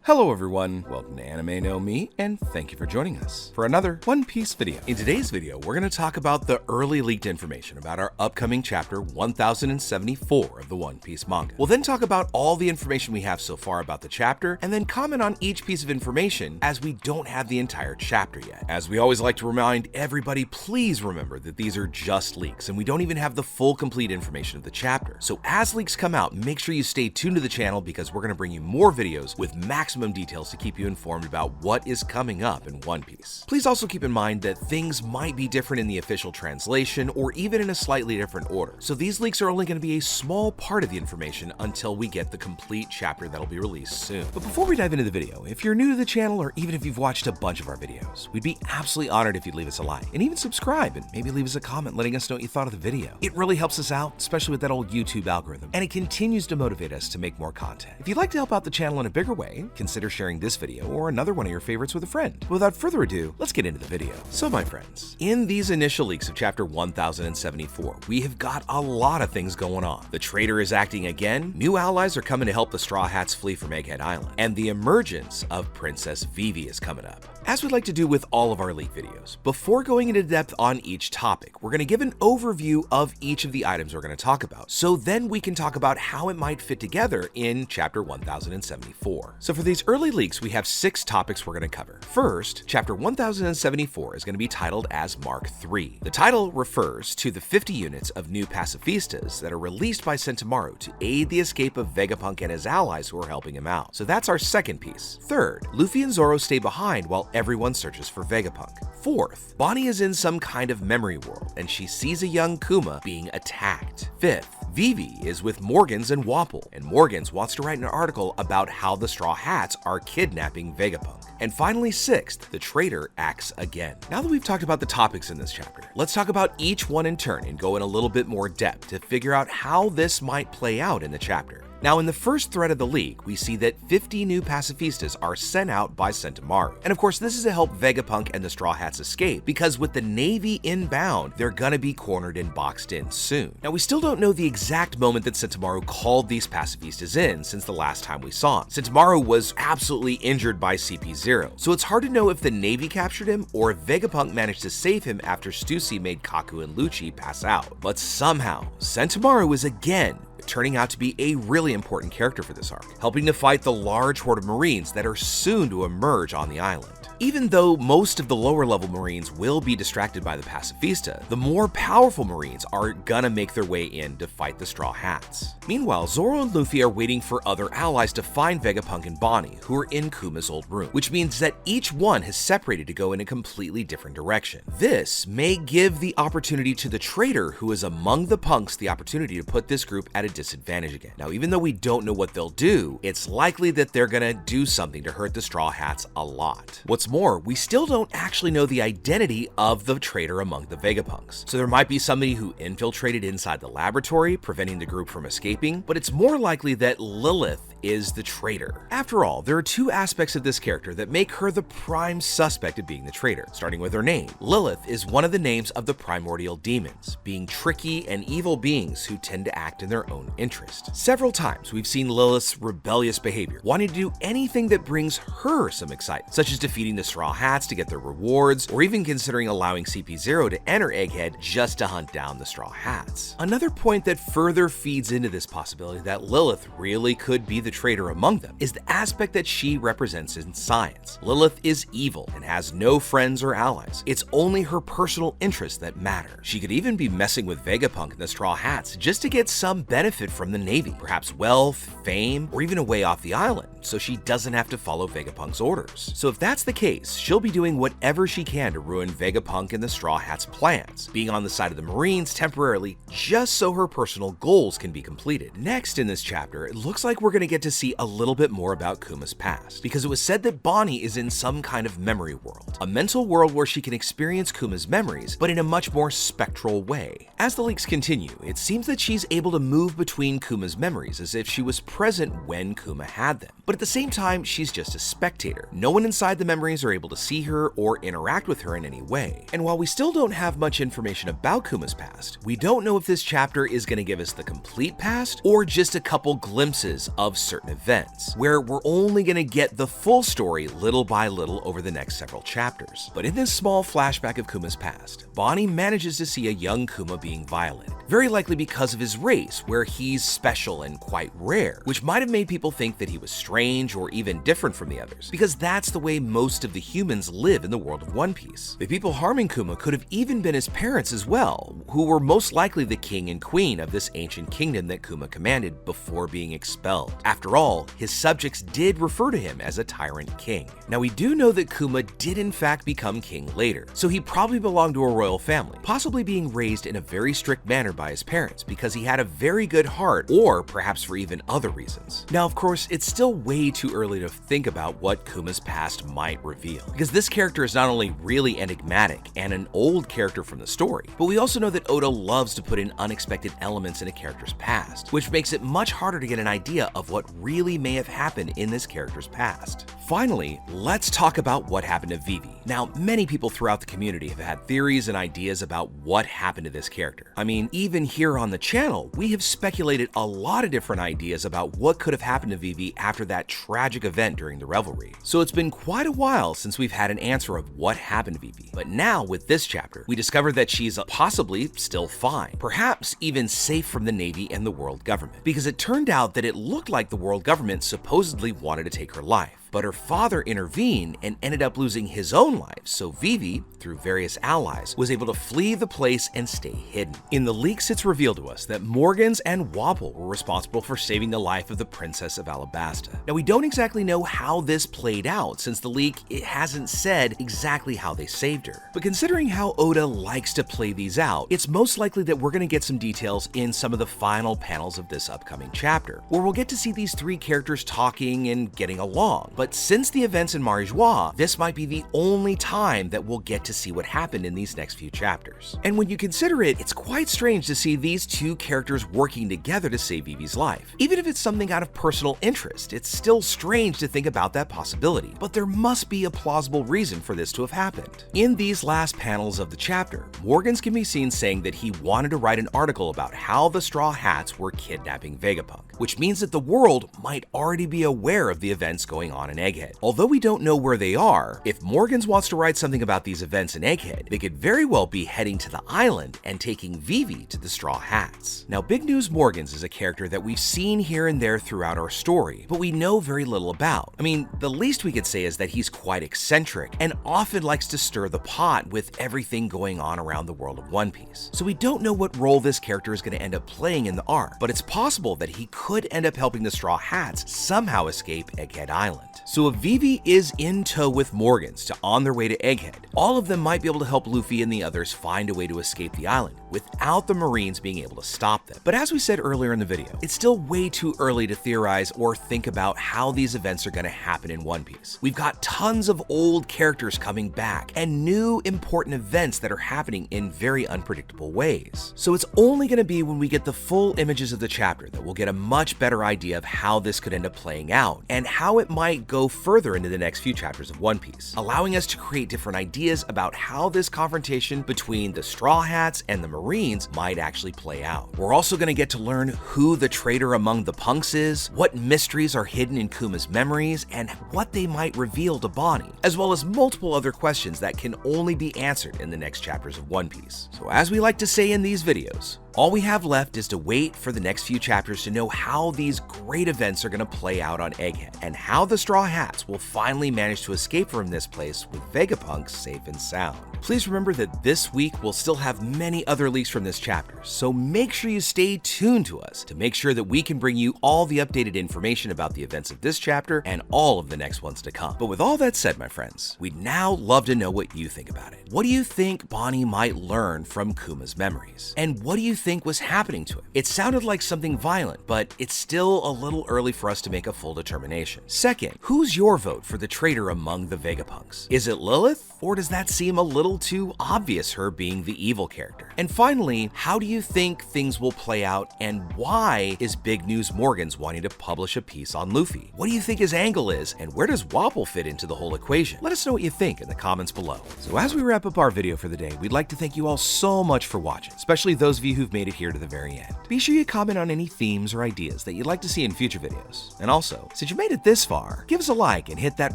Hello everyone, welcome to Anime No Me, and thank you for joining us for another One Piece video. In today's video, we're going to talk about the early leaked information about our upcoming chapter 1074 of the One Piece manga. We'll then talk about all the information we have so far about the chapter, and then comment on each piece of information as we don't have the entire chapter yet. As we always like to remind everybody, please remember that these are just leaks, and we don't even have the full complete information of the chapter. So as leaks come out, make sure you stay tuned to the channel because we're going to bring you more videos with maximum details to keep you informed about what is coming up in One Piece. Please also keep in mind that things might be different in the official translation or even in a slightly different order. So these leaks are only going to be a small part of the information until we get the complete chapter that'll be released soon. But before we dive into the video, if you're new to the channel or even if you've watched a bunch of our videos, we'd be absolutely honored if you'd leave us a like and even subscribe and maybe leave us a comment letting us know what you thought of the video. It really helps us out, especially with that old YouTube algorithm, and it continues to motivate us to make more content. If you'd like to help out the channel in a bigger way, consider sharing this video or another one of your favorites with a friend. But without further ado, let's get into the video. So my friends, in these initial leaks of chapter 1074, we have got a lot of things going on. The traitor is acting again, new allies are coming to help the Straw Hats flee from Egghead Island, and the emergence of Princess Vivi is coming up. As we'd like to do with all of our leak videos, before going into depth on each topic, we're going to give an overview of each of the items we're going to talk about, so then we can talk about how it might fit together in chapter 1074. So for these early leaks, we have 6 topics we're going to cover. First, chapter 1074 is going to be titled as Mark III. The title refers to the 50 units of new pacifistas that are released by Sentomaru to aid the escape of Vegapunk and his allies who are helping him out. So that's our second piece. Third, Luffy and Zoro stay behind while everyone searches for Vegapunk. Fourth, Bonnie is in some kind of memory world and she sees a young Kuma being attacked. Fifth, Vivi is with Morgans and Wapple, and Morgans wants to write an article about how the Straw Hats are kidnapping Vegapunk. And finally, sixth, the traitor acts again. Now that we've talked about the topics in this chapter, let's talk about each one in turn and go in a little bit more depth to figure out how this might play out in the chapter. Now, in the first thread of the leak, we see that 50 new pacifistas are sent out by Sentomaru. And of course, this is to help Vegapunk and the Straw Hats escape, because with the Navy inbound, they're gonna be cornered and boxed in soon. Now, we still don't know the exact moment that Sentomaru called these pacifistas in since the last time we saw him. Sentomaru was absolutely injured by CP0, so it's hard to know if the Navy captured him or if Vegapunk managed to save him after Stussy made Kaku and Lucci pass out. But somehow, Sentomaru is again turning out to be a really important character for this arc, helping to fight the large horde of Marines that are soon to emerge on the island. Even though most of the lower level Marines will be distracted by the pacifista, the more powerful Marines are gonna make their way in to fight the Straw Hats. Meanwhile, Zoro and Luffy are waiting for other allies to find Vegapunk and Bonnie, who are in Kuma's old room, which means that each one has separated to go in a completely different direction. This may give the opportunity to the traitor who is among the punks the opportunity to put this group at a disadvantage again. Now, even though we don't know what they'll do, it's likely that they're gonna do something to hurt the Straw Hats a lot. What's more, we still don't actually know the identity of the traitor among the Vegapunks. So there might be somebody who infiltrated inside the laboratory, preventing the group from escaping, but it's more likely that Lilith is the traitor. After all, there are 2 aspects of this character that make her the prime suspect of being the traitor, starting with her name. Lilith is one of the names of the primordial demons, being tricky and evil beings who tend to act in their own interest. Several times we've seen Lilith's rebellious behavior, wanting to do anything that brings her some excitement, such as defeating the Straw Hats to get their rewards, or even considering allowing CP0 to enter Egghead just to hunt down the Straw Hats. Another point that further feeds into this possibility that Lilith really could be the traitor among them is the aspect that she represents in science. Lilith is evil and has no friends or allies. It's only her personal interests that matter. She could even be messing with Vegapunk and the Straw Hats just to get some benefit from the Navy, perhaps wealth, fame, or even a way off the island, so she doesn't have to follow Vegapunk's orders. So if that's the case, she'll be doing whatever she can to ruin Vegapunk and the Straw Hats' plans, being on the side of the Marines temporarily just so her personal goals can be completed. Next in this chapter, it looks like we're going to get to see a little bit more about Kuma's past, because it was said that Bonnie is in some kind of memory world, a mental world where she can experience Kuma's memories, but in a much more spectral way. As the leaks continue, it seems that she's able to move between Kuma's memories as if she was present when Kuma had them. But at the same time, she's just a spectator. No one inside the memories are able to see her or interact with her in any way. And while we still don't have much information about Kuma's past, we don't know if this chapter is going to give us the complete past or just a couple glimpses of certain certain events, where we're only going to get the full story little by little over the next several chapters. But in this small flashback of Kuma's past, Bonnie manages to see a young Kuma being violated, very likely because of his race, where he's special and quite rare, which might have made people think that he was strange or even different from the others, because that's the way most of the humans live in the world of One Piece. The people harming Kuma could have even been his parents as well, who were most likely the king and queen of this ancient kingdom that Kuma commanded before being expelled. After all, his subjects did refer to him as a tyrant king. Now, we do know that Kuma did in fact become king later, so he probably belonged to a royal family, possibly being raised in a very strict manner by his parents because he had a very good heart, or perhaps for even other reasons. Now, of course, it's still way too early to think about what Kuma's past might reveal, because this character is not only really enigmatic and an old character from the story, but we also know that Oda loves to put in unexpected elements in a character's past, which makes it much harder to get an idea of what really may have happened in this character's past. Finally, let's talk about what happened to Vivi. Now, many people throughout the community have had theories and ideas about what happened to this character. I mean, even here on the channel, we have speculated a lot of different ideas about what could have happened to Vivi after that tragic event during the revelry. So it's been quite a while since we've had an answer of what happened to Vivi. But now, with this chapter, we discover that she's possibly still fine, perhaps even safe from the Navy and the world government, because it turned out that it looked like the world government supposedly wanted to take her life. But her father intervened and ended up losing his own life, so Vivi, through various allies, was able to flee the place and stay hidden. In the leaks, it's revealed to us that Morgans and Wapol were responsible for saving the life of the Princess of Alabasta. Now, we don't exactly know how this played out, since the leak hasn't said exactly how they saved her. But considering how Oda likes to play these out, it's most likely that we're going to get some details in some of the final panels of this upcoming chapter, where we'll get to see these three characters talking and getting along. But since the events in Marijois, this might be the only time that we'll get to see what happened in these next few chapters. And when you consider it, it's quite strange to see these two characters working together to save Vivi's life. Even if it's something out of personal interest, it's still strange to think about that possibility, but there must be a plausible reason for this to have happened. In these last panels of the chapter, Morgans can be seen saying that he wanted to write an article about how the Straw Hats were kidnapping Vegapunk, which means that the world might already be aware of the events going on in Egghead. Although we don't know where they are, if Morgans wants to write something about these events in Egghead, they could very well be heading to the island and taking Vivi to the Straw Hats. Now, Big News Morgans is a character that we've seen here and there throughout our story, but we know very little about. I mean, the least we could say is that he's quite eccentric and often likes to stir the pot with everything going on around the world of One Piece. So we don't know what role this character is going to end up playing in the arc, but it's possible that he could end up helping the Straw Hats somehow escape Egghead Island. So if Vivi is in tow with Morgans on their way to Egghead, all of them might be able to help Luffy and the others find a way to escape the island without the Marines being able to stop them. But as we said earlier in the video, it's still way too early to theorize or think about how these events are going to happen in One Piece. We've got tons of old characters coming back and new important events that are happening in very unpredictable ways. So it's only going to be when we get the full images of the chapter that we'll get a much better idea of how this could end up playing out and how it might go further into the next few chapters of One Piece, allowing us to create different ideas about how this confrontation between the Straw Hats and the Marines might actually play out. We're also going to get to learn who the traitor among the punks is, what mysteries are hidden in Kuma's memories, and what they might reveal to Bonnie, as well as multiple other questions that can only be answered in the next chapters of One Piece. So as we like to say in these videos, all we have left is to wait for the next few chapters to know how these great events are going to play out on Egghead, and how the Straw Hats will finally manage to escape from this place with Vegapunk safe and sound. Please remember that this week we'll still have many other leaks from this chapter, so make sure you stay tuned to us to make sure that we can bring you all the updated information about the events of this chapter and all of the next ones to come. But with all that said, my friends, we'd now love to know what you think about it. What do you think Bonnie might learn from Kuma's memories? And what do you think was happening to him? It sounded like something violent, but it's still a little early for us to make a full determination. Second, who's your vote for the traitor among the Vegapunks? Is it Lilith, or does that seem a little too obvious, her being the evil character? And finally, how do you think things will play out, and why is Big News Morgans wanting to publish a piece on Luffy? What do you think his angle is, and where does Wapol fit into the whole equation? Let us know what you think in the comments below. So as we wrap up our video for the day, we'd like to thank you all so much for watching, especially those of you who've made it here to the very end. Be sure you comment on any themes or ideas that you'd like to see in future videos. And also, since you made it this far, give us a like and hit that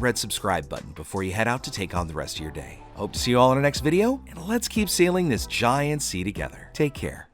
red subscribe button before you head out to take on the rest of your day. Hope to see you all in our next video, and let's keep sailing this giant sea together. Take care.